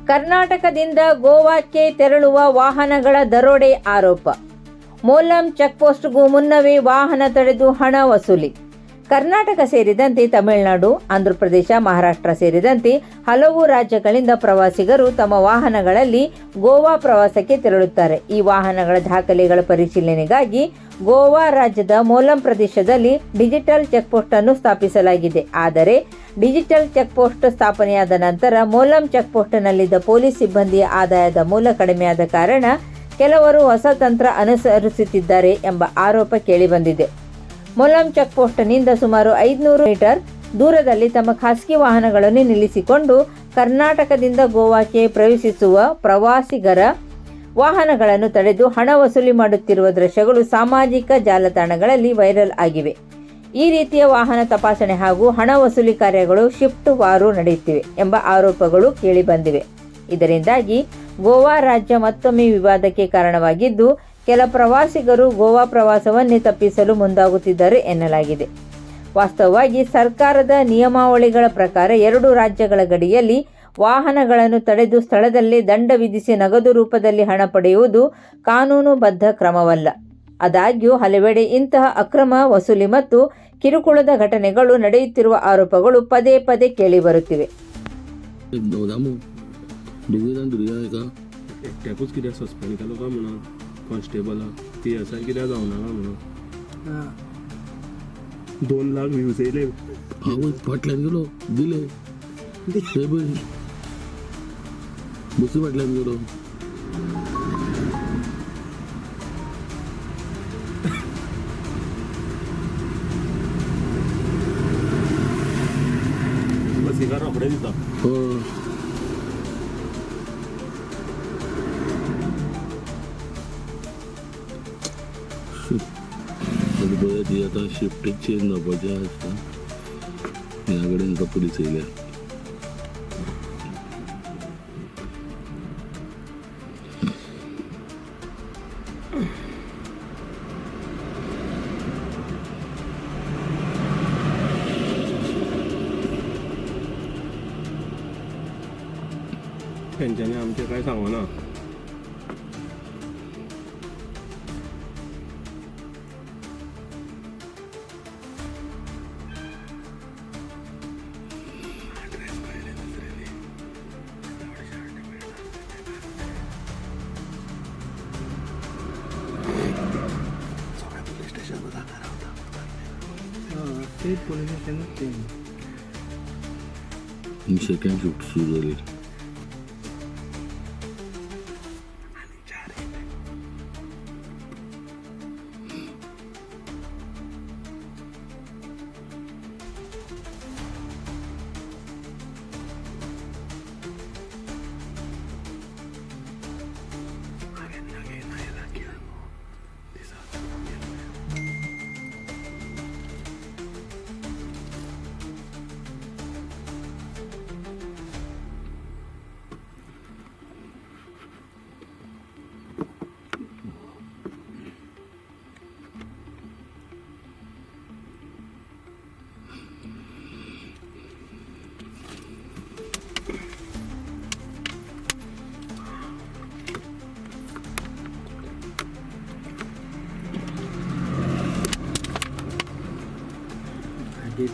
ಕರ್ನಾಟಕದಿಂದ ಗೋವಾಕ್ಕೆ ತೆರಳುವ ವಾಹನಗಳ ದರೋಡೆ ಆರೋಪ. ಮೋಲಂ ಚೆಕ್ಪೋಸ್ಟ್ಗೂ ಮುನ್ನವೇ ವಾಹನ ತಡೆದು ಹಣ ವಸೂಲಿ. ಕರ್ನಾಟಕ ಸೇರಿದಂತೆ ತಮಿಳುನಾಡು, ಆಂಧ್ರಪ್ರದೇಶ, ಮಹಾರಾಷ್ಟ್ರ ಸೇರಿದಂತೆ ಹಲವು ರಾಜ್ಯಗಳಿಂದ ಪ್ರವಾಸಿಗರು ತಮ್ಮ ವಾಹನಗಳಲ್ಲಿ ಗೋವಾ ಪ್ರವಾಸಕ್ಕೆ ತೆರಳುತ್ತಾರೆ. ಈ ವಾಹನಗಳ ದಾಖಲೆಗಳ ಪರಿಶೀಲನೆಗಾಗಿ ಗೋವಾ ರಾಜ್ಯದ ಮೋಲಂ ಪ್ರದೇಶದಲ್ಲಿ ಡಿಜಿಟಲ್ ಚೆಕ್ಪೋಸ್ಟ್ ಅನ್ನು ಸ್ಥಾಪಿಸಲಾಗಿದೆ. ಆದರೆ ಡಿಜಿಟಲ್ ಚೆಕ್ಪೋಸ್ಟ್ ಸ್ಥಾಪನೆಯಾದ ನಂತರ ಮೋಲಂ ಚೆಕ್ಪೋಸ್ಟ್ನಲ್ಲಿದ್ದ ಪೊಲೀಸ್ ಸಿಬ್ಬಂದಿಯ ಆದಾಯದ ಮೂಲ ಕಡಿಮೆಯಾದ ಕಾರಣ ಕೆಲವರು ಹೊಸ ತಂತ್ರ ಅನುಸರಿಸುತ್ತಿದ್ದಾರೆ ಎಂಬ ಆರೋಪ ಕೇಳಿಬಂದಿದೆ. ಮೋಲಂ ಚೆಕ್ಪೋಸ್ಟ್ನಿಂದ ಸುಮಾರು 500 ಮೀಟರ್ ದೂರದಲ್ಲಿ ತಮ್ಮ ಖಾಸಗಿ ವಾಹನಗಳನ್ನು ನಿಲ್ಲಿಸಿಕೊಂಡು ಕರ್ನಾಟಕದಿಂದ ಗೋವಾಕ್ಕೆ ಪ್ರವೇಶಿಸುವ ಪ್ರವಾಸಿಗರ ವಾಹನಗಳನ್ನು ತಡೆದು ಹಣ ವಸೂಲಿ ಮಾಡುತ್ತಿರುವ ದೃಶ್ಯಗಳು ಸಾಮಾಜಿಕ ಜಾಲತಾಣಗಳಲ್ಲಿ ವೈರಲ್ ಆಗಿವೆ. ಈ ರೀತಿಯ ವಾಹನ ತಪಾಸಣೆ ಹಾಗೂ ಹಣ ವಸೂಲಿ ಕಾರ್ಯಗಳು ಶಿಫ್ಟ್ ವಾರು ನಡೆಯುತ್ತಿವೆ ಎಂಬ ಆರೋಪಗಳು ಕೇಳಿಬಂದಿವೆ. ಇದರಿಂದಾಗಿ ಗೋವಾ ರಾಜ್ಯ ಮತ್ತೊಮ್ಮೆ ವಿವಾದಕ್ಕೆ ಕಾರಣವಾಗಿದ್ದು, ಕೆಲ ಪ್ರವಾಸಿಗರು ಗೋವಾ ಪ್ರವಾಸವನ್ನೇ ತಪ್ಪಿಸಲು ಮುಂದಾಗುತ್ತಿದ್ದಾರೆ ಎನ್ನಲಾಗಿದೆ. ವಾಸ್ತವವಾಗಿ ಸರ್ಕಾರದ ನಿಯಮಾವಳಿಗಳ ಪ್ರಕಾರ 2 ರಾಜ್ಯಗಳ ಗಡಿಯಲ್ಲಿ ವಾಹನಗಳನ್ನು ತಡೆದು ಸ್ಥಳದಲ್ಲೇ ದಂಡ ವಿಧಿಸಿ ನಗದು ರೂಪದಲ್ಲಿ ಹಣ ಪಡೆಯುವುದು ಕಾನೂನುಬದ್ಧ ಕ್ರಮವಲ್ಲ. ಆದಾಗ್ಯೂ ಹಲವೆಡೆ ಇಂತಹ ಅಕ್ರಮ ವಸೂಲಿ ಮತ್ತು ಕಿರುಕುಳದ ಘಟನೆಗಳು ನಡೆಯುತ್ತಿರುವ ಆರೋಪಗಳು ಪದೇ ಪದೇ ಕೇಳಿಬರುತ್ತಿವೆ. कॉन्स्टेबल PSI कित्याक जावना म्हणून 2 लाख व्ह्यूज येयले. हांव फाटल्यान गेलो दिले बसी फाटल्यान गेलो. बसीकार रोखडे दिता. आता शिफ्ट चेंज जावपाचें आसता. ह्या कडेन पुलीस येयल्या. तेंच्यांनी आमचें कांय सांगना. पोलीस स्टेशन सेकंड शिफ्ट सुरू झाली.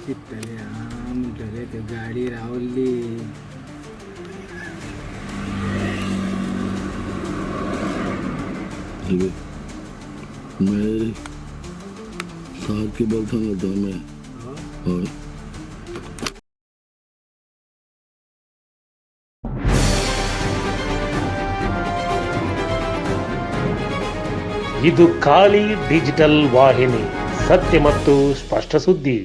चित्तले म्हणटले ते गाडी रावल्ली. मैं सारखी बोलता होता मैं. ಇದು ಖಾಲಿ ಡಿಜಿಟಲ್ ವಾಹಿನಿ, ಸತ್ಯ ಮತ್ತು ಸ್ಪಷ್ಟ ಸುದ್ದಿ.